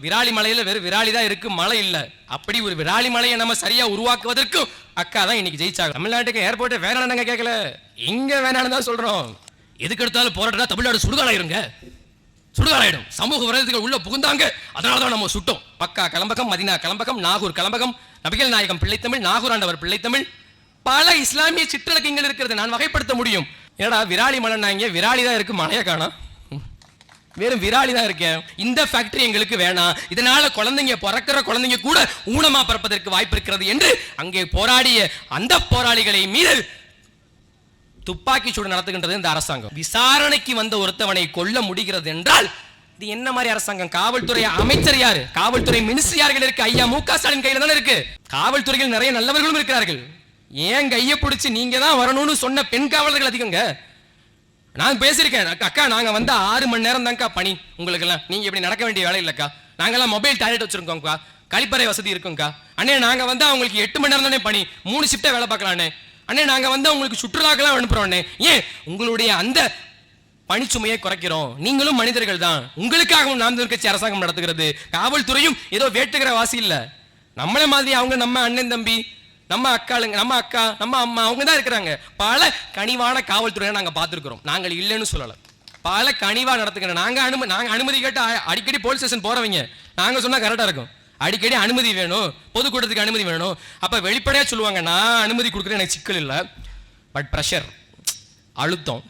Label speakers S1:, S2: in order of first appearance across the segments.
S1: விராலி மலையில வெறும் விராலி தான் இருக்கு, மழை இல்ல. அப்படி ஒரு விராலி மலையை நம்ம சரியா உருவாக்குவதற்கும் அக்கா தான் இன்னைக்கு ஜெயிச்சாங்க. தமிழ்நாட்டுக்கு ஏர்போர்ட் வேணாம் கேட்கல, இங்க வேணான்னு தான் சொல்றோம். எதுக்கு எடுத்தாலும் போராட்டா தமிழ்நாடு சுடுகாடாயிருங்க, சுடுகாடாயிடும். சமூக விரோதிகள் உள்ள புகுந்தாங்க, அதனாலதான் நம்ம சுட்டோம். பக்கா கலம்பகம், மதினா கலம்பகம், நாகூர் கலம்பகம், நபிகள் நாயகம் பிள்ளைத்தமிழ், நாகூர் ஆண்டவர் பிள்ளைத்தமிழ், பல இஸ்லாமிய சிற்றிலக்கியங்கள் இருக்கிறது. நான் வகைப்படுத்த முடியும். ஏடா விராலி மலைன்னாங்க, விராலி தான் இருக்கு, மலையை காணோம், வெறும் விராலி தான் இருக்கேன். இந்த ஃபேக்டரி எங்களுக்கு வேணாம், இதனால குழந்தைங்க பிறக்கிற குழந்தைங்க கூட ஊனமா பிறப்பதற்கு வாய்ப்பு இருக்கிறது என்று அங்கே போராடிய அந்த போராளிகளை மீது துப்பாக்கி சூடு நடத்துகின்றது இந்த அரசாங்கம். விசாரணைக்கு வந்த ஒருத்தவனை கொல்ல முடிகிறது என்றால் இது என்ன மாதிரி அரசாங்கம்? காவல்துறை அமைச்சர் யாரு? காவல்துறை மினிஸ்டர் யார்கள் இருக்கு? ஐயா மு.க. ஸ்டாலின் கையில தானே இருக்கு. காவல்துறையில் நிறைய நல்லவர்களும் இருக்கிறார்கள். ஏன் கையை பிடிச்சி நீங்க தான் வரணும்னு சொன்ன பெண் காவலர்கள் அதிகங்க. நான் பேசியிருக்கேன், அக்கா நாங்க வந்து 6 மணி நேரம் தான்க்கா பணி உங்களுக்கு எல்லாம், நீங்க இப்படி நடக்க வேண்டிய வேலை இல்லக்கா, நாங்கெல்லாம் மொபைல் டாய்லெட் வச்சிருக்கோம்க்கா, கழிப்பறை வசதி இருக்கும்க்கா. அண்ணே நாங்க வந்து அவங்களுக்கு 8 மணி நேரம் தானே பணி, 3 ஷிஃப்டா வேலை பார்க்கலானே. அண்ணே நாங்க வந்து உங்களுக்கு சுற்றுலாக்கெல்லாம் அனுப்புறோம். ஏன் உங்களுடைய அந்த பணிச்சுமையை குறைக்கிறோம். நீங்களும் மனிதர்கள் தான், உங்களுக்காகவும் நாம் கட்சி அரசாங்கம் நடத்துகிறது. காவல்துறையும் ஏதோ வேட்டுகிற வாசி இல்ல, நம்மள மாதிரி அவங்க நம்ம அண்ணன் தம்பி, நம்ம அக்காளுங்க, நம்ம அக்கா, நம்ம அம்மா, அவங்க தான் இருக்கிறாங்க. பல கனிவான காவல்துறையை நாங்க பார்த்துருக்கிறோம், நாங்கள் இல்லைன்னு சொல்லல. பல கனிவா நடத்துக்கிறோம். நாங்க அனுமதி கேட்டு அடிக்கடி போலீஸ் ஸ்டேஷன் போறவங்க, நாங்க சொன்னா கரெக்டா இருக்கும். அடிக்கடி அனுமதி வேணும், பொதுக்கூட்டத்துக்கு அனுமதி வேணும். அப்ப வெளிப்படையா சொல்லுவாங்க, நான் அனுமதி கொடுக்குறேன், எனக்கு சிக்கல் இல்லை, பட் பிரஷர், அழுத்தம்,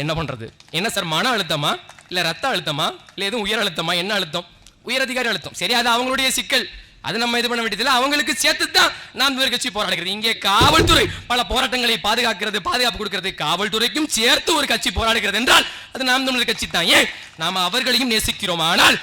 S1: என்ன பண்றது? என்ன சார், மன அழுத்தமா இல்ல ரத்த அழுத்தமா இல்ல எதுவும் உயர் அழுத்தமா? என்ன அழுத்தம்? உயர் அதிகாரி அழுத்தம். சரி, அது அவங்களுடைய சிக்கல், அது நம்ம இது பண்ண வேண்டியதில்லை. அவங்களுக்கு சேர்த்து தான் நாம் கட்சி போராடுகிறது. இங்கே காவல்துறை பல போராட்டங்களை பாதுகாக்கிறது, பாதுகாப்பு கொடுக்கிறது. காவல்துறைக்கும் சேர்த்து ஒரு கட்சி போராடுகிறது என்றால் அது நாம் தமிழர் கட்சி தான். ஏன் நாம அவர்களையும் நேசிக்கிறோம். ஆனால்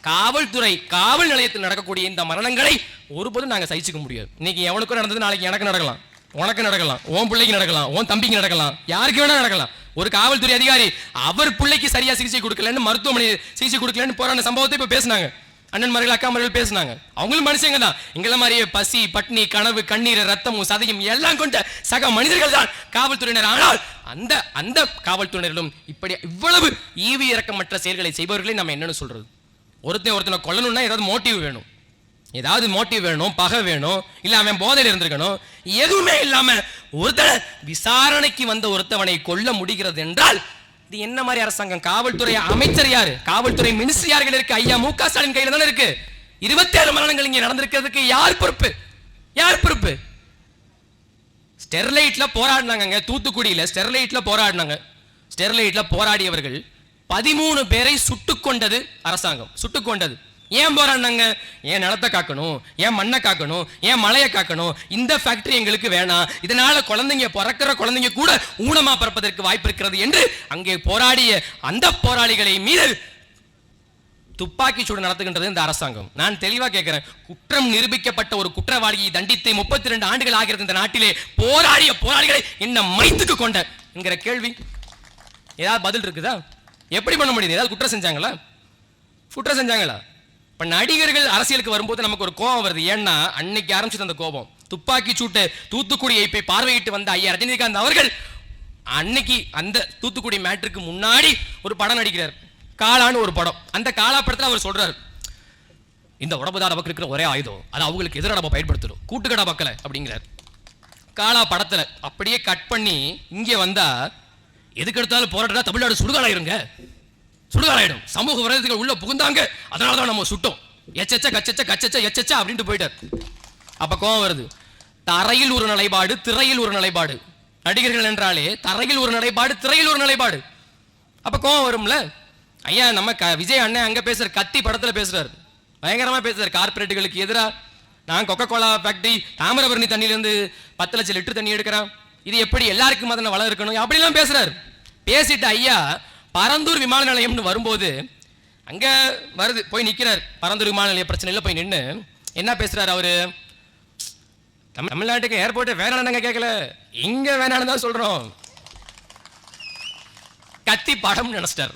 S1: காவல்துறை காவல் நிலையத்தில் நடக்கக்கூடிய இந்த மரணங்களை ஒருபோதும் நாங்க சகிச்சுக்க முடியாது. இன்னைக்கு எவனுக்கும் நடந்தது நாளைக்கு எனக்கு நடக்கலாம், உனக்கு நடக்கலாம், உன் பிள்ளைக்கு நடக்கலாம், உன் தம்பிக்கு நடக்கலாம், யாருக்கு வேணா நடக்கலாம். ஒரு காவல்துறை அதிகாரி அவர் பிள்ளைக்கு சரியா சிகிச்சை கொடுக்கலன்னு, மருத்துவமனை சிகிச்சை கொடுக்கலன்னு போரான சம்பவத்தை இப்ப பேசினாங்க. அண்ணன்மார்கள் அக்காமார்கள் பேசினாங்க. அவங்களும் மனுஷங்க தான், எங்களை மாதிரியே பசி பட்னி கனவு கண்ணீர் ரத்தமும் சதையும் எல்லாம் கொண்ட சக மனிதர்கள் தான் காவல்துறையினர். ஆனால் அந்த அந்த காவல்துறையினரும் இப்படி இவ்வளவு ஈவி இறக்கமற்ற செயல்களை செய்பவர்களை நம்ம என்னன்னு சொல்றது? ஒருத்தனை கொல்லணும்னா ஏதாவது மோட்டிவ் வேணும், ஏதாவது மோட்டிவ் வேணும், பகை வேணும், இல்ல அவன் போதையில் இருந்திருக்கணும். எதுவுமே இல்லாம ஒருத்தனை விசாரணைக்கு வந்த ஒருத்தவனை கொல்ல முடிகிறது என்றால் இது என்ன மாதிரி அரசாங்கம்? காவல்துறை அமைச்சர் யாரு? காவல்துறை மினிஸ்டர் யார்கள் இருக்கு? ஐயா மு.க. ஸ்டாலின் கையில தானே இருக்கு. 27 மரணங்கள் இங்க நடந்திருக்கிறதுக்கு யார் பொறுப்பு? யார் பொறுப்பு? ஸ்டெர்லைட்ல போராடினாங்க, தூத்துக்குடியில ஸ்டெர்லைட்ல போராடினாங்க. ஸ்டெர்லைட்ல போராடியவர்கள் 13 பேரை சுட்டுக் கொண்டது அரசாங்கம், சுட்டுக் கொண்டது. ஏன் போராடினாங்க? ஏன் நிலத்தை காக்கணும், ஏன் மண்ணை காக்கணும், ஏன் மலையை காக்கணும், இந்த ஃபேக்டரி எங்களுக்கு வேணாம், இதனால குழந்தைங்க பிறக்கிற குழந்தைங்க கூட ஊனமா பிறப்பதற்கு வாய்ப்பு இருக்கிறது என்று அங்கே போராடிய அந்த போராளிகளை மீது துப்பாக்கி சூடு நடத்துகின்றது இந்த அரசாங்கம். நான் தெளிவா கேட்கிறேன், குற்றம் நிரூபிக்கப்பட்ட ஒரு குற்றவாளியை தண்டித்து 32 ஆண்டுகள் ஆகிறது இந்த நாட்டிலே. போராடிய போராளிகளை என்ன மைத்துக்கு கொண்ட என்கிற கேள்வி ஏதாவது பதில் இருக்குதா? எப்படி பண்ண முடியுது? ஏதாவது குற்றம் செஞ்சாங்களா? குற்றம் செஞ்சாங்களா? இப்ப நடிகர்கள் அரசியலுக்கு வரும்போது நமக்கு ஒரு கோபம் வருது. ஏன்னா அன்னைக்கு ஆரம்பிச்சது அந்த கோபம். துப்பாக்கி சூட்டு தூத்துக்குடியை போய் பார்வையிட்டு வந்த ஐயா ரஜினிகாந்த் அவர்கள் அன்னைக்கு அந்த தூத்துக்குடி மேட்ருக்கு முன்னாடி ஒரு படம் நடிக்கிறார், காளான்னு ஒரு படம். அந்த காளா படத்துல அவர் சொல்றாரு, இந்த உடம்புதான் நமக்கு இருக்கிற ஒரே ஆயுதம், அது அவங்களுக்கு எதிராக நம்ம பயன்படுத்துறோம், கூட்டுக்கடா மக்களை அப்படிங்கிறார். காளா படத்துல அப்படியே கட் பண்ணி இங்கே வந்தா எதுக்கு எடுத்தாலும் போராட்டா தமிழ்நாடு சுடுகாடாயிருங்க, சுடுகாடாயிடும். சமூக விரோதிகள் உள்ள புகுந்தாங்க, அதனாலதான் நம்ம சுட்டோம், எச்சச்ச கச்சச்ச கச்சச்ச எச்சச்ச அப்படின்ட்டு போயிட்டார். அப்ப கோவம் வருது. தரையில் ஒரு நிலைப்பாடு, திரையில் ஒரு நிலைப்பாடு. நடிகர்கள் என்றாலே தரையில் ஒரு நிலைப்பாடு, திரையில் ஒரு நிலைப்பாடு. அப்ப கோவம் வரும்ல. ஐயா நம்ம விஜய் அண்ணன் அங்க பேசுற கத்தி படத்துல பேசுறாரு, பயங்கரமா பேசுறாரு கார்பரேட்டுகளுக்கு எதிராக. நான் கொக்கோ கோலா ஃபேக்டரி தாமிரபரணி தண்ணியிலிருந்து 10 லட்சம் லிட்டர் தண்ணி எடுக்கிறேன், இது எப்படி எல்லாருக்கும் அதனை வளம் இருக்கணும் அப்படிலாம் பேசுறாரு. பேசிட்டு ஐயா பரந்தூர் விமான நிலையம்னு வரும்போது அங்க வருது, போய் நிக்கிறார். பரந்தூர் விமான நிலைய பிரச்சனையில போய் நின்று என்ன பேசுறாரு அவரு? தமிழ்நாட்டுக்கு ஏர்போர்ட் வேணாம் கேட்கல, இங்க வேணான்னு தான் சொல்றோம். கத்தி படம் நினைச்சிட்டார்.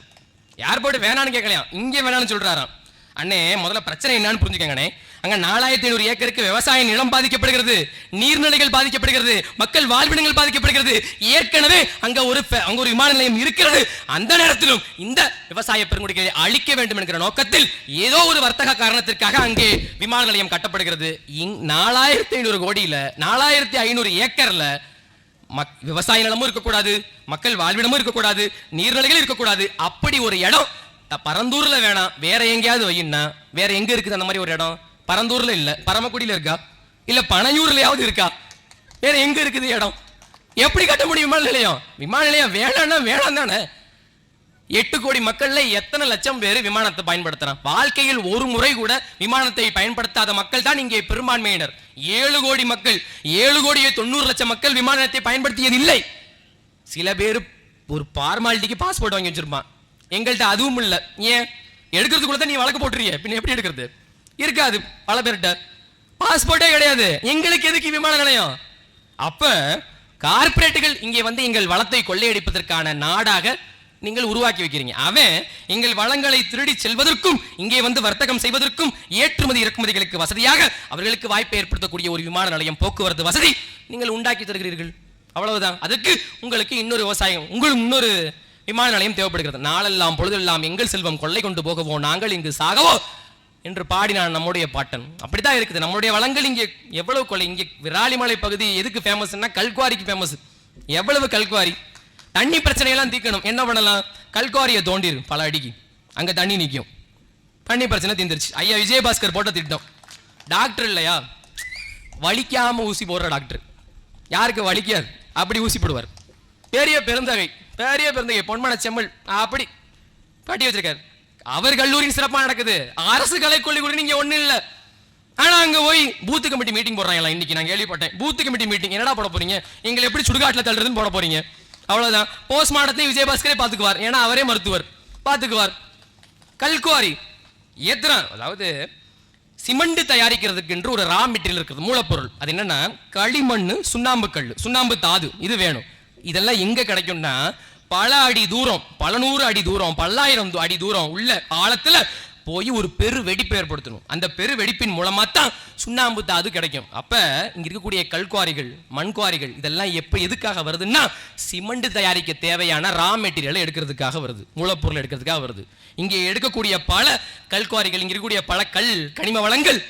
S1: ஏர்போர்ட் வேணான்னு கேட்கலையா, இங்க வேணான்னு சொல்றாராம். அண்ணே முதல்ல பிரச்சனை என்னன்னு புரிஞ்சுக்கங்கண்ணே. அங்க 4500 ஏக்கருக்கு விவசாய நிலம் பாதிக்கப்படுகிறது, நீர்நிலைகள் பாதிக்கப்படுகிறது, மக்கள் வாழ்விடங்கள் பாதிக்கப்படுகிறது. ஏற்கனவே அங்க ஒரு விமான நிலையம் இருக்கிறது. அந்த நேரத்திலும் இந்த விவசாய பெருங்குடிகளை அழிக்க வேண்டும் என்கிற நோக்கத்தில் ஏதோ ஒரு வர்த்தக காரணத்திற்காக அங்கே விமான நிலையம் கட்டப்படுகிறது. 4500 கோடியில 4500 ஏக்கர்ல விவசாய நிலமும் இருக்கக்கூடாது, மக்கள் வாழ்விடமும் இருக்கக்கூடாது, நீர்நிலைகள் இருக்கக்கூடாது. அப்படி ஒரு இடம் பரந்தூர்ல வேணாம், வேற எங்கேயாவது வையினா. வேற எங்க இருக்குது அந்த மாதிரி ஒரு இடம்? பரந்தூர்ல இல்ல, பரமக்குடியில இருக்கா, இல்ல பனையூர்லயாவது இருக்கா? வேற எங்க இருக்குது இடம்? எப்படி கட்ட முடியும் விமான நிலையம்? விமான நிலையம் வேணாம்னா வேணாம் தானே. 8 கோடி மக்கள்ல எத்தனை லட்சம் பேர் விமானத்தை பயன்படுத்துறான்? வாழ்க்கையில் ஒரு முறை கூட விமானத்தை பயன்படுத்தாத மக்கள் தான் இங்கே பெரும்பான்மையினர். 7 கோடி மக்கள், 7,90,00,000 மக்கள் விமானத்தை பயன்படுத்தியது இல்லை. சில பேர் ஒரு ஃபார்மாலிட்டிக்கு பாஸ்போர்ட் வாங்கி வச்சிருப்பான், எங்கள்கிட்ட அதுவும் இல்லை. ஏன் எடுக்கிறதுக்குள்ள தான் நீ வழக்கு போட்டுறிய, பின்ன எப்படி எடுக்கிறது? இருக்காது பல பேர்கிட்ட, பாஸ்போர்ட்டே கிடையாது. எங்களுக்கு எதுக்கு விமான நிலையம்? அப்ப கார்பரேட்டுகள் இங்கே வந்து எங்கள் வளத்தை கொள்ளையடிப்பதற்கான நாடாக நீங்கள் உருவாக்கி வைக்கிறீங்க. அவன் எங்கள் வளங்களை திருடி செல்வதற்கும் இங்கே வந்து வர்த்தகம் செய்வதற்கும் ஏற்றுமதி இறக்குமதிகளுக்கு வசதியாக அவர்களுக்கு வாய்ப்பை ஏற்படுத்தக்கூடிய ஒரு விமான நிலையம், போக்குவரத்து வசதி நீங்கள் உண்டாக்கி தருகிறீர்கள். அவ்வளவுதான். அதுக்கு உங்களுக்கு இன்னொரு விவசாயம், உங்களுக்கு இன்னொரு விமான நிலையம் தேவைப்படுகிறது. நாளெல்லாம் பொழுதெல்லாம் எங்கள் செல்வம் கொள்ளை கொண்டு போகவோ நாங்கள் இங்கு சாகவோ என்று பாடினான் நம்முடைய பாட்டன். அப்படித்தான் இருக்குது. நம்முடைய வளங்கள் இங்கே எவ்வளவு கொள்ளை. இங்கே விராலிமலை பகுதி எதுக்கு ஃபேமஸ்னா கல்குவாரிக்கு ஃபேமஸ். எவ்வளவு கல்குவாரி! தண்ணி பிரச்சனையெல்லாம் தீர்க்கணும். என்ன பண்ணலாம்? கல்குவாரியை தோண்டிரு பல அடிக்கு, அங்க தண்ணி நிற்கும். தண்ணி பிரச்சனை தீர்ந்துருச்சு. ஐயா விஜயபாஸ்கர் போட்ட திட்டம். டாக்டர் இல்லையா, வலிக்காம ஊசி போடுற டாக்டர். யாருக்கு வலிக்காது அப்படி ஊசி போடுவார். பெரிய பெருந்தகை பொன்மன செம்மல் அப்படி கட்டி வச்சிருக்காரு. அவர் கல்லூரியின் சிறப்பாக நடக்குது. அரசு கலைக்கல்லூரி நீங்க ஒண்ணு இல்ல. ஆனா அங்க போய் பூத்து கமிட்டி மீட்டிங் போடுறாங்களா? இன்னைக்கு நான் கேள்விப்பட்டேன். பூத்து கமிட்டி மீட்டிங் என்னடா போட போறீங்க? எங்களை எப்படி சுடுகாட்டில் தள்ளுறதுன்னு போட போறீங்க? அவ்வளவுதான். போஸ்ட்மார்ட்டத்தை விஜயபாஸ்கரே பாத்துக்குவார், ஏன்னா அவரே மருத்துவர், பாத்துக்குவார். கல்குவாரி ஏத்துறான். அதாவது சிமெண்ட் தயாரிக்கிறதுக்கு என்று ஒரு ரா மெட்டீரியல் இருக்குது, மூலப்பொருள். அது என்னன்னா களிமண், சுண்ணாம்பு கல், சுண்ணாம்பு தாது, இது வேணும். இதெல்லாம் எங்க கிடைக்கும்னா பல அடி தூரம், பல 100 அடி தூரம், பல்லாயிரம் அடி தூரம் உள்ள ஆழத்துல போய் ஒரு பெரு வெடிப்பு ஏற்படுத்தணும். அந்த பெரு வெடிப்பின் மூலமா தான் சுண்ணாம்பு தாது கிடைக்கும். அப்ப இங்க இருக்கக்கூடிய கல்குவாரிகள், மண்குவாரிகள் இதெல்லாம் எப்ப எதுக்காக வருதுன்னா சிமெண்ட் தயாரிக்க தேவையான ரா மெட்டீரியல் எடுக்கிறதுக்காக வருது, மூலப்பொருள் எடுக்கிறதுக்காக வருது. இங்கே எடுக்கக்கூடிய பல கல்குவாரிகள், இங்க இருக்கக்கூடிய பல கனிம வளங்கள்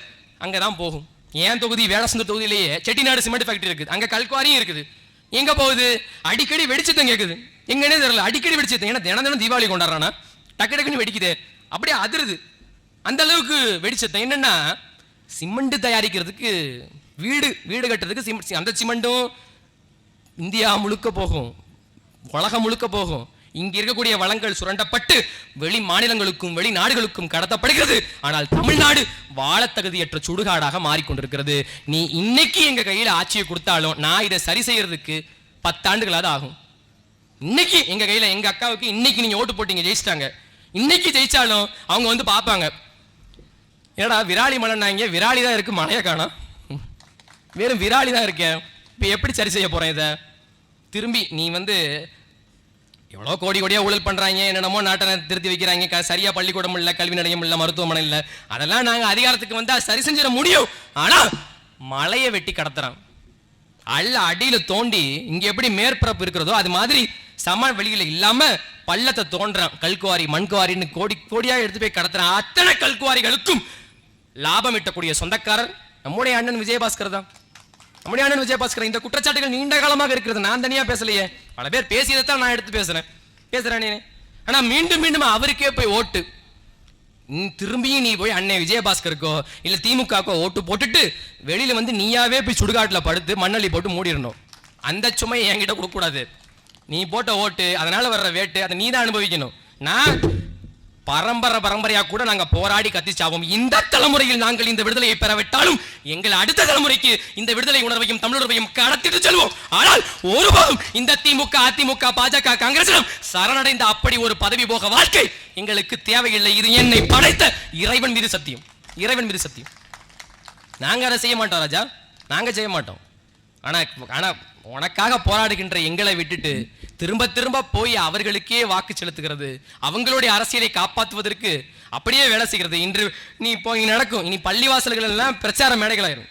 S1: அங்கதான் போகும். ஏன் தொகுதி வேடசந்தூர் தொகுதியிலேயே செட்டிநாடு சிமெண்ட் ஃபேக்டரி இருக்குது, அங்க கல்குவாரியும் இருக்குது. எங்க போகுது? அடிக்கடி வெடிச்சத்தம் கேட்குது. எங்கன்னே தெரியல, அடிக்கடி வெடிச்சது. ஏன்னா தினம் தீபாவளி கொண்டாடுறானா, டக்கு டக்குன்னு வெடிக்குது, அப்படியே அதிருது. அந்த அளவுக்கு வெடிச்சத்தம். என்னன்னா சிமெண்ட் தயாரிக்கிறதுக்கு, வீடு கட்டுறதுக்கு அந்த சிமெண்ட்டும் இந்தியா முழுக்க போகும், உலகம் முழுக்க போகும். இங்க இருக்கக்கூடிய வளங்கள் சுரண்டப்பட்டு வெளி மாநிலங்களுக்கும் வெளிநாடுகளுக்கும் கடத்தப்படுகிறது. ஆனால் தமிழ்நாடு வாழத்தகுதியற்ற சுடுகாடாக மாறிக்கொண்டிருக்கிறது. நீ இன்னைக்கு எங்க கையில ஆட்சியை கொடுத்தாலும் நான் இதை சரி செய்யறதுக்கு 10 ஆண்டுகளாவது ஆகும். இன்னைக்கு எங்க கையில, எங்க அக்காவுக்கு இன்னைக்கு நீங்க ஓட்டு போட்டீங்க, ஜெயிச்சிட்டாங்க. இன்னைக்கு ஜெயிச்சாலும் அவங்க வந்து பார்ப்பாங்க, ஏடா விராலி மலைன்னாங்க, விராலி தான் இருக்கு, மலையை காணோம், வெறும் விராலி தான் இருக்கேன். இப்போ எப்படி சரி செய்ய போறேன் இதை? திரும்பி நீ வந்து எவ்வளோ கோடியா ஊழல் பண்றாங்க, என்னென்னமோ நாட்டை திருத்தி வைக்கிறாங்க, சரியா பள்ளிக்கூடம் இல்லை, கல்வி நிலையம் இல்லை, மருத்துவமனை இல்லை. அதெல்லாம் நாங்கள் அதிகாரத்துக்கு வந்தா சரி செஞ்சிட முடியும். ஆனா மலையை வெட்டி கடத்துறான், அடியில தோண்டி இங்க எப்படி மேற்பரப்பு இருக்கிறதோ அது மாதிரி சம வெளியில இல்லாம பள்ளத்தை தோன்றான். கல்குவாரி, மண்குவாரின்னு கோடியா எடுத்து போய் கடத்துறான். அத்தனை கல்குவாரிகளுக்கும் லாபம் ஈட்டக்கூடிய சொந்தக்காரர் நம்முடைய அண்ணன் விஜயபாஸ்கர் தான். நம்முடைய அண்ணன் விஜயபாஸ்கர். இந்த குற்றச்சாட்டுகள் நீண்ட காலமாக இருக்கிறது. நான் தனியா பேசலையே, பல பேர் பேசியதைத்தான் நான் எடுத்து பேசுறேன். ஆனா மீண்டும் மீண்டும் அவருக்கே போய் ஓட்டு, திரும்பியும் நீ போய் அண்ணன் விஜயபாஸ்கருக்கோ இல்ல திமுகக்கோ ஓட்டு போட்டுட்டு வெளியில வந்து நீயாவே போய் சுடுகாட்டுல படுத்து மண்ணள்ளி போட்டு மூடிடணும். அந்த சுமையை என்கிட்ட கொடுக்க கூடாது. நீ போட்ட ஓட்டு, அதனால வர்ற வேட்டு, அதை நீ தான் அனுபவிக்கணும். நான் பரம்பரையா கூட நாங்க போராடி கத்திச்சாவோம். இந்த தலைமுறையில் நாங்கள் இந்த விடுதலையை பெறவிட்டாலும் எங்கள் அடுத்த தலைமுறைக்கு இந்த விடுதலை உணர்வையும் தமிழுணர்வையும் கடத்திட்டு செல்வோம். ஆனால் ஒருபோதும் இந்த திமுக, அதிமுக, பாஜக, காங்கிரஸ் சரணடைந்த அப்படி ஒரு பதவி போக வாழ்க்கை எங்களுக்கு தேவையில்லை. இது என்னை படைத்த இறைவன் மீது சத்தியம், இறைவன் மீது சத்தியம். நாங்க அதை செய்ய மாட்டோம் ராஜா, நாங்க செய்ய மாட்டோம். ஆனா ஆனா உனக்காக போராடுகின்ற எங்களை விட்டுட்டு திரும்ப திரும்ப போய் அவர்களுக்கே வாக்கு செலுத்துகிறது, அவங்களுடைய அரசியலை காப்பாற்றுவதற்கு அப்படியே வேலை செய்கிறது. இன்று நீ இப்போ நடக்கும், இனி பள்ளிவாசல்கள் எல்லாம் பிரச்சார மேடைகளாயிரும்,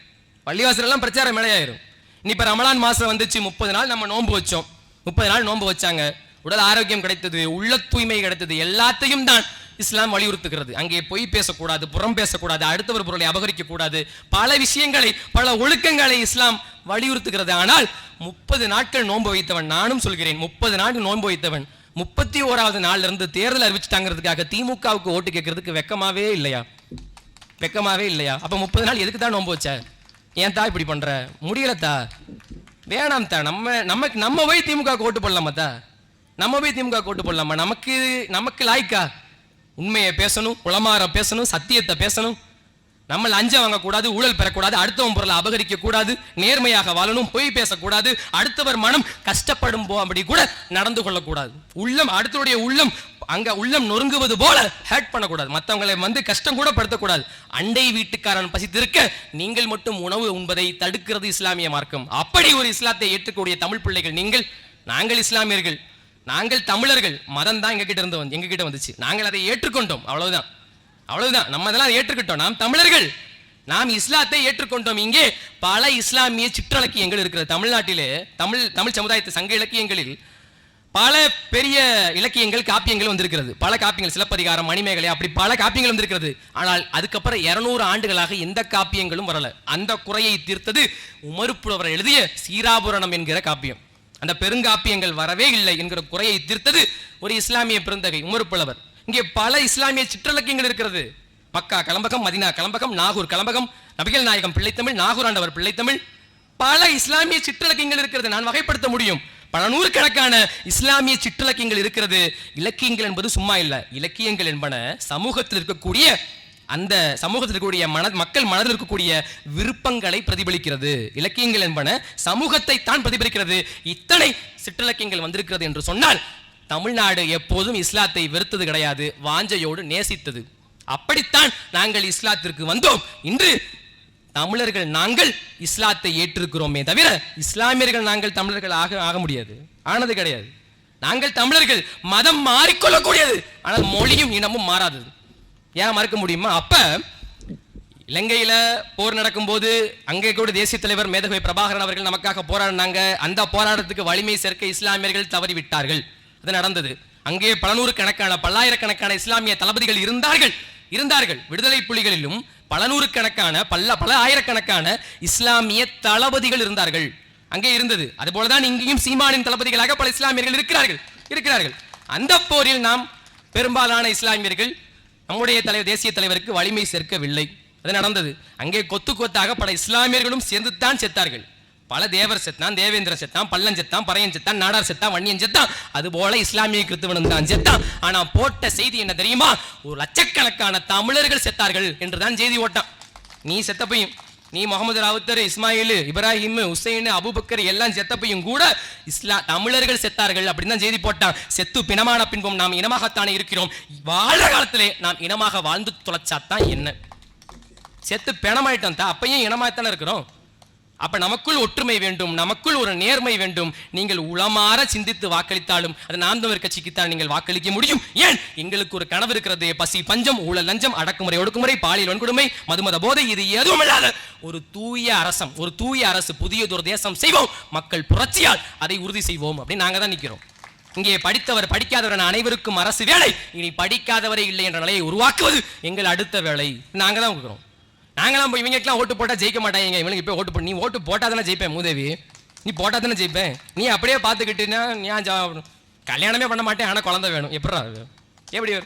S1: பள்ளிவாசல் எல்லாம் பிரச்சார மேடையாயிரும். இனி இப்ப ரமலான் மாசம் வந்துச்சு, 30 நாள் நம்ம நோன்பு வச்சோம், 30 நாள் நோன்பு வச்சாங்க, உடல் ஆரோக்கியம் கிடைத்தது, உள்ள தூய்மை கிடைத்தது, எல்லாத்தையும் தான் இஸ்லாம் வலியுறுத்துகிறது. அங்கே பொய் பேசக்கூடாது, புறம் பேசக்கூடாது, அடுத்தவர் பொருளை அபகரிக்க கூடாது, பல விஷயங்களை பல ஒழுக்கங்களை இஸ்லாம் வலியுறுத்துகிறது. ஆனால் 30 நாட்கள் நோன்பு வைத்தவன், நானும் சொல்கிறேன் 30 நாட்கள் நோன்பு வைத்தவன் 31வது நாள்ல இருந்து தேர்தல் அறிவிச்சுட்டாங்கிறதுக்காக திமுகவுக்கு ஓட்டு கேட்கறதுக்கு வெக்கமாவே இல்லையா? வெக்கமாவே இல்லையா? அப்ப 30 நாள் எதுக்கு தான் நோன்பு வச்ச? ஏன் தா இப்படி பண்ற? முடியலத்தா, வேணாம் தா, நம்ம போய் திமுக ஓட்டு போடலாமா தா? நம்ம போய் திமுக ஓட்டு போடலாமா? நமக்கு லாய்க்கா? உண்மையை பேசணும், உளமாற பேசணும், சத்தியத்தை பேசணும், நம்ம லஞ்சம் வாங்கக்கூடாது, ஊழல் பெறக்கூடாது, அடுத்தவன் பொருளை அபகரிக்க கூடாது, நேர்மையாக வாழணும், பொய் பேசக்கூடாது, அடுத்தவர் மனம் கஷ்டப்படும் அப்படி கூட நடந்து கொள்ளக்கூடாது, உள்ளம் அடுத்தவருடைய உள்ளம் அங்க உள்ளம் நொறுங்குவது போல ஹேட் பண்ணக்கூடாது, மற்றவங்களை கஷ்டம் கூட படுத்தக்கூடாது. அண்டை வீட்டுக்காரன் பசித்திருக்க நீங்கள் மட்டும் உணவு உண்பதை தடுக்கிறது இஸ்லாமிய மார்க்கம். அப்படி ஒரு இஸ்லாத்தை ஏற்றுக்கூடிய தமிழ் பிள்ளைகள் நீங்கள், நாங்கள் இஸ்லாமியர்கள், நாங்கள் தமிழர்கள், மதம் தான் எங்ககிட்ட வந்துச்சு, நாங்கள் அதை ஏற்றுக்கொண்டோம், அவ்வளவுதான். நம்ம அதெல்லாம் ஏற்றுக்கிட்டோம், நாம் தமிழர்கள், நாம் இஸ்லாத்தை ஏற்றுக்கொண்டோம். இங்கே பல இஸ்லாமிய சிற்றிலக்கியங்கள் இருக்கிறது தமிழ்நாட்டிலே. தமிழ் சமுதாயத்து சங்க இலக்கியங்களில் பல பெரிய இலக்கியங்கள் காப்பியங்கள் வந்திருக்கிறது, பல காப்பியங்கள், சிலப்பதிகாரம், மணிமேகலை, அப்படி பல காப்பியங்கள் வந்திருக்கிறது. ஆனால் அதுக்கப்புறம் 200 ஆண்டுகளாக எந்த காப்பியங்களும் வரல. அந்த குறையை தீர்த்தது உமறுப்புலவர் எழுதிய சீராபுரணம் என்கிற காப்பியம். அந்த பெருங்காப்பியங்கள் வரவே இல்லை என்கிற குறையை தீர்த்தது ஒரு இஸ்லாமிய பெருந்தகை உமறுப்புலவர். இங்கே பல இஸ்லாமிய சிற்றிலக்கியங்கள் இருக்கிறது. மக்கா கலம்பகம், மதினா கலம்பகம், நாகூர் கலம்பகம், நபிகள் நாயகம் பிள்ளைத்தமிழ், நாகூர் ஆண்டவர் பிள்ளைத்தமிழ், பல இஸ்லாமிய சிற்றிலக்கியங்கள் இருக்கிறது. நான் வகைப்படுத்த முடியும், பல நூறுக்கணக்கான இஸ்லாமிய சிற்றிலக்கியங்கள் இருக்கிறது. இலக்கியங்கள் என்பது சும்மா இல்லை, இலக்கியங்கள் என்பன சமூகத்தில் இருக்கக்கூடிய அந்த சமூகத்தில் இருக்கக்கூடிய மக்கள் மனதில் இருக்கக்கூடிய விருப்பங்களை பிரதிபலிக்கிறது. இலக்கியங்கள் என்பன சமூகத்தை தான் பிரதிபலிக்கிறது. இத்தனை சிற்றிலக்கியங்கள் வந்திருக்கிறது என்று சொன்னால் தமிழ்நாடு எப்போதும் இஸ்லாத்தை வெறுத்தது கிடையாது, வாஞ்சையோடு நேசித்தது. அப்படித்தான் நாங்கள் இஸ்லாத்திற்கு வந்தோம். இன்று தமிழர்கள் நாங்கள் இஸ்லாத்தை ஏற்றிருக்கிறோமே தவிர இஸ்லாமியர்கள் நாங்கள் தமிழர்கள் ஆக முடியாது, ஆனது கிடையாது. நாங்கள் தமிழர்கள் மதம் மாறிக்கொள்ளக்கூடியது, ஆனால் மொழியும் இனமும் மாறாதது. ஏன் மறுக்க முடியுமா? அப்ப இலங்கையில போர் நடக்கும் போது அங்கே கூட தேசிய தலைவர் மேதகவி பிரபாகரன் அவர்கள் நமக்காக போராடினாங்க. அந்த போராட்டத்துக்கு வலிமை சேர்க்க இஸ்லாமியர்கள் தவறிவிட்டார்கள். அது நடந்தது. அங்கே பல நூறுக்கணக்கான பல்லாயிரக்கணக்கான இஸ்லாமிய தளபதிகள் இருந்தார்கள். விடுதலை புலிகளிலும் பல நூறுக்கணக்கான பல ஆயிரக்கணக்கான இஸ்லாமிய தளபதிகள் இருந்தார்கள், அங்கே இருந்தது. அதுபோலதான் இங்கேயும் சீமானின் தளபதிகளாக பல இஸ்லாமியர்கள் இருக்கிறார்கள். அந்த போரில் நாம் பெரும்பாலான இஸ்லாமியர்கள் நம்முடைய தேசிய தலைவருக்கு வலிமை சேர்க்கவில்லை. அது நடந்தது. அங்கே கொத்தாக பல இஸ்லாமியர்களும் சேர்ந்து தான் செத்தார்கள். பல தேவர் செத்தான், தேவேந்திர செத்தான், பல்லன் செத்தான், பறையன் செத்தான், நாடார் செத்தான், வன்னியன் செத்தான், அது போல இஸ்லாமிய கிறிஸ்தவனும் தான் செத்தான். ஆனா போட்ட செய்தி என்ன தெரியுமா? ஒரு லட்சக்கணக்கான தமிழர்கள் செத்தார்கள் என்றுதான் செய்தி ஓட்டான். நீ செத்தப்பையும், நீ முகமது ராவுத்தர், இஸ்மாயில், இப்ராஹிம், ஹுசைன், அபுபக்கர் எல்லாம் செத்தப்பையும் கூட தமிழர்கள் செத்தார்கள் அப்படின்னு தான் செய்தி போட்டான். செத்து பிணமான பின்பும் நாம் இனமாகத்தானே இருக்கிறோம். வாழ்ற காலத்திலே நாம் இனமாக வாழ்ந்து தொலைச்சாத்தான் என்ன? செத்து பிணமாயிட்டோம் தான், அப்பையும் இனமாகத்தானே இருக்கிறோம். அப்ப நமக்குள் ஒற்றுமை வேண்டும், நமக்குள் ஒரு நேர்மை வேண்டும். நீங்கள் உளமாற சிந்தித்து வாக்களித்தாலும் அது நாம் தமிழர் கட்சிக்குத்தான் நீங்கள் வாக்களிக்க முடியும். ஏன்? எங்களுக்கு ஒரு கனவு இருக்கிறது. பசி, பஞ்சம், ஊழல், லஞ்சம், அடக்குமுறை, ஒடுக்குமுறை, பாலியல் வன்கொடுமை, மதுமத போதை, இது எதுவும் இல்லாத ஒரு தூய அரசு, புதியதொரு தேசம் செய்வோம், மக்கள் புரட்சியால் அதை உறுதி செய்வோம் அப்படின்னு நாங்க தான் நிக்கிறோம். இங்கே படித்தவர் படிக்காதவர் அனைவருக்கும் அரசு வேலை, இனி படிக்காதவரை இல்லை என்ற நிலையை உருவாக்குவது எங்கள் அடுத்த வேலை. நாங்க தான் இருக்கிறோம். நாங்களாம் போய் இவங்களுக்குலாம் ஓட்டு போட்டா ஜெயிக்க மாட்டாங்க, இவங்களுக்கு போய் ஓட்டு போட்டு, நீ ஓட்டு போட்டா தானே ஜெயிப்பேன் மூதேவி, நீ போட்டா தானே ஜெயிப்பேன், நீ அப்படியே பார்த்துக்கிட்டுன்னா நான் கல்யாணமே பண்ண மாட்டேன், ஆனால் குழந்தை வேணும், எப்படி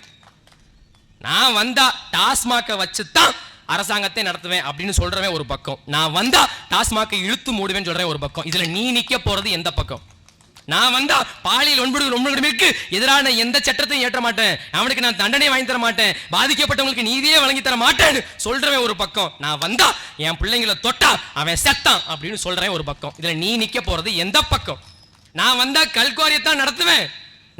S1: நான் வந்தா டாஸ்மாக வச்சுதான் அரசாங்கத்தை நடத்துவேன் அப்படின்னு சொல்றவன் ஒரு பக்கம், நான் வந்தா டாஸ்மாக இழுத்து மூடுவேன்னு சொல்றேன் ஒரு பக்கம். இதுல நீ நிக்க போறது எந்த பக்கம்? நான் வந்தா பாலியல் ஒன்பதுக்கு எதிரான எந்த சட்டத்தையும் ஏற்ற மாட்டேன், அவனுக்கு நான் தண்டனை வாங்கி தர மாட்டேன், பாதிக்கப்பட்டவங்களுக்கு நீதியே வழங்கி தர மாட்டேன்னு சொல்றவன் ஒரு பக்கம். நான் வந்தா என் பிள்ளைங்களை தொட்டா அவன் செத்தான் அப்படின்னு சொல்றேன் ஒரு பக்கம். இதுல நீ நிக்க போறது எந்த பக்கம்? நான் வந்தா கல்குவாரியத்தான் நடத்துவேன்,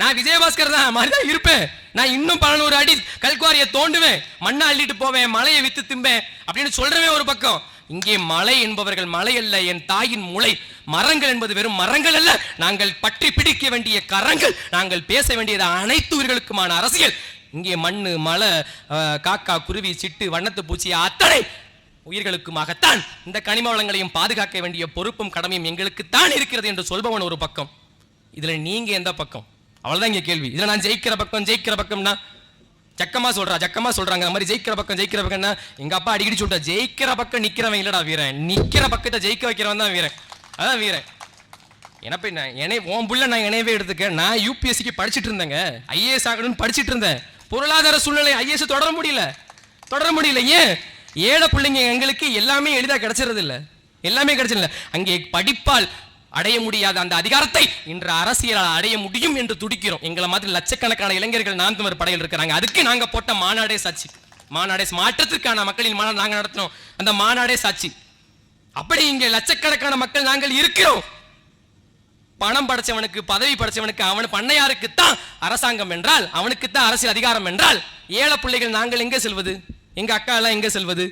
S1: நான் விஜயபாஸ்கர் தான் மாதிரிதான் இருப்பேன், நான் இன்னும் 11 அடி கல்குவாரியை தோண்டுவேன், மண்ணை அள்ளிட்டு போவேன், மலையை வித்து திம்பேன் அப்படின்னு சொல்றவன் ஒரு பக்கம். இங்கே மலை என்பவர்கள் மலை அல்ல, என் தாயின் முளை. மரங்கள் என்பது வெறும் மரங்கள் அல்ல, நாங்கள் பற்றி பிடிக்க வேண்டிய கரங்கள். நாங்கள் பேச வேண்டியது அனைத்து உயிர்களுக்குமான அரசியல். இங்கே மண்ணு, மலை, காக்கா, குருவி, சிட்டு, வண்ணத்து பூச்சி அத்தனை உயிர்களுக்குமாகத்தான் இந்த கனிம வளங்களையும் பாதுகாக்க வேண்டிய பொறுப்பும் கடமையும் எங்களுக்குத்தான் இருக்கிறது என்று சொல்பவன் ஒரு பக்கம். இதுல நீங்க எந்த பக்கம்? அவ்வளவுதான் இங்க கேள்வி. இதுல நான் ஜெயிக்கிற பக்கம்னா ஜக்கமா சொல்றாங்க. மாதிரி ஜெயிக்கிற பக்கம்னா எங்க அப்பா அடிக்கடி சொல்ற, ஜெயிக்கிற பக்கம் நிக்கிறவன் இல்லடா வீரன், நிக்கிற பக்கத்தை ஜெயிக்க வைக்கிறவன் தான் வீரன். அதான் வீரன். உன் புள்ள நான் இணையவே எடுத்துக்க. நான் யூபிஎஸ்சிக்கு படிச்சுட்டு இருந்தேங்க, ஐஏஎஸ் ஆகணும்னு படிச்சுட்டு இருந்தேன். பொருளாதார சூழ்நிலை ஐஏஎஸ் தொடர முடியல. ஏன்? ஏழை பிள்ளைங்க எங்களுக்கு எல்லாமே எளிதாக கிடைச்சிருது இல்லை, எல்லாமே கிடைச்சிடல. அங்கே படிப்பால் அடைய முடியாத அந்த அதிகாரத்தை இன்று அரசியலால் அடைய முடியும் என்று துடிக்கிறோம். எங்களை மாதிரி லட்சக்கணக்கான இளைஞர்கள் நாம் தமிழர் படையில் இருக்கிறாங்க. அதுக்கு நாங்க போட்ட மாநாடே சாட்சி. மாநாடே மாற்றத்திற்கான மக்களின் மாநாடு நாங்க நடத்தினோம். அந்த மாநாடே சாட்சி. அப்படி இங்கே லட்சக்கணக்கான மக்கள் நாங்கள் இருக்கிறோம். பணம் படைச்சவனுக்கு, பதவி படைச்சவனுக்கு, அவன் பண்ணையாருக்கு தான் அரசாங்கம் என்றால், அவனுக்கு தான் அரசியல் அதிகாரம் என்றால், ஏழை பிள்ளைகள் நாங்கள் எங்கே செல்வது? எங்க அக்கா எல்லாம் எங்க செல்வது?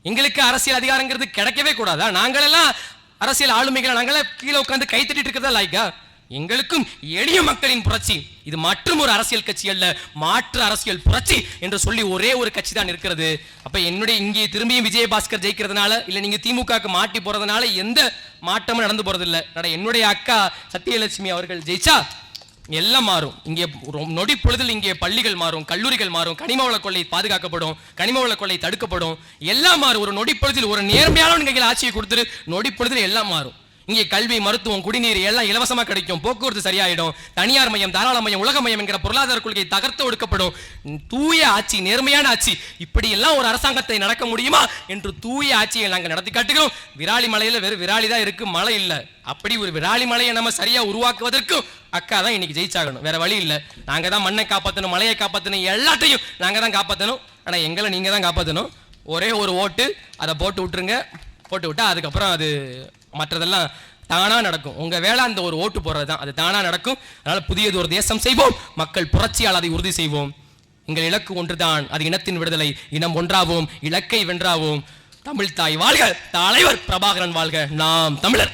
S1: எங்களுக்கு அரசியல் அதிகாரங்கிறது கிடைக்கவே கூடாதா? நாங்கள் எல்லாம் அரசியல் ஆளுமைகளை நாங்களே கீழே உட்கார்ந்து கை தட்டிட்டு இருக்கிறதா லாய்க்கா? எங்களுக்கும் எளிய மக்களின் புரட்சி. இது மற்றும் ஒரு அரசியல் கட்சி அல்ல, மாற்று அரசியல் புரட்சி என்று சொல்லி ஒரே ஒரு கட்சி தான் இருக்கிறது. அப்ப என்னுடைய இங்கே திரும்பியும் விஜயபாஸ்கர் ஜெயிக்கிறதுனால, இல்ல நீங்க திமுகவுக்கு மாட்டி போறதுனால எந்த மாற்றமும் நடந்து போறது இல்லை. என்னுடைய அக்கா சத்யலட்சுமி அவர்கள் ஜெயிச்சா எல்லாம் மாறும். இங்கே நொடி பொழுதில் இங்கே பள்ளிகள் மாறும், கல்லூரிகள் மாறும், கனிமவள கொள்ளை பாதுகாக்கப்படும், கனிமவள கொள்ளை தடுக்கப்படும், எல்லாம் மாறும். ஒரு நொடி பொழுதில் ஒரு நேர்மையான கையில் ஆட்சியை கொடுத்துரு, நொடி பொழுதில் எல்லாம் மாறும். இங்கே கல்வி, மருத்துவம், குடிநீர் எல்லாம் இலவசமா கிடைக்கும், போக்குவரத்து சரியாயிடும், தனியார் மையம், தாராள மையம், உலக மையம் என்கிற பொருளாதார கொள்கை தகர்த்து ஒடுக்கப்படும். தூய ஆட்சி, நேர்மையான ஆட்சி. இப்படி எல்லாம் ஒரு அரசாங்கத்தை நடக்க முடியுமா என்று தூய ஆட்சியை நாங்கள் நடத்தி காட்டுகிறோம். விராலி மலையில வெறும் விராலி தான் இருக்கு, மழை இல்லை. அப்படி ஒரு விராலி மலையை நம்ம சரியா உருவாக்குவதற்கும் அக்கா தான் இன்னைக்கு ஜெயிச்சாகணும். வேற வழி இல்லை. நாங்க தான் மண்ணை காப்பாற்றணும், மலையை காப்பாற்றணும், எல்லாத்தையும் நாங்க தான் காப்பாற்றணும். ஆனா எங்களை நீங்க தான் காப்பாற்றணும். ஒரே ஒரு ஓட்டு, அதை போட்டு விட்டுருங்க. போட்டு விட்டா அதுக்கப்புறம் அது மற்றதெல்லாம் தானா நடக்கும். உங்க வேலை அந்த ஒரு ஓட்டு போடுறது தான், அது தானா நடக்கும். அதனால புதியது ஒரு தேசம் செய்வோம், மக்கள் புரட்சியால் அதை உறுதி செய்வோம். எங்கள் இலக்கு ஒன்றுதான், அது இனத்தின் விடுதலை. இனம் ஒன்றாவோம், இலக்கை வென்றாவோம். தமிழ் தாய் வாழ்க, தலைவர் பிரபாகரன் வாழ்க, நாம் தமிழர்.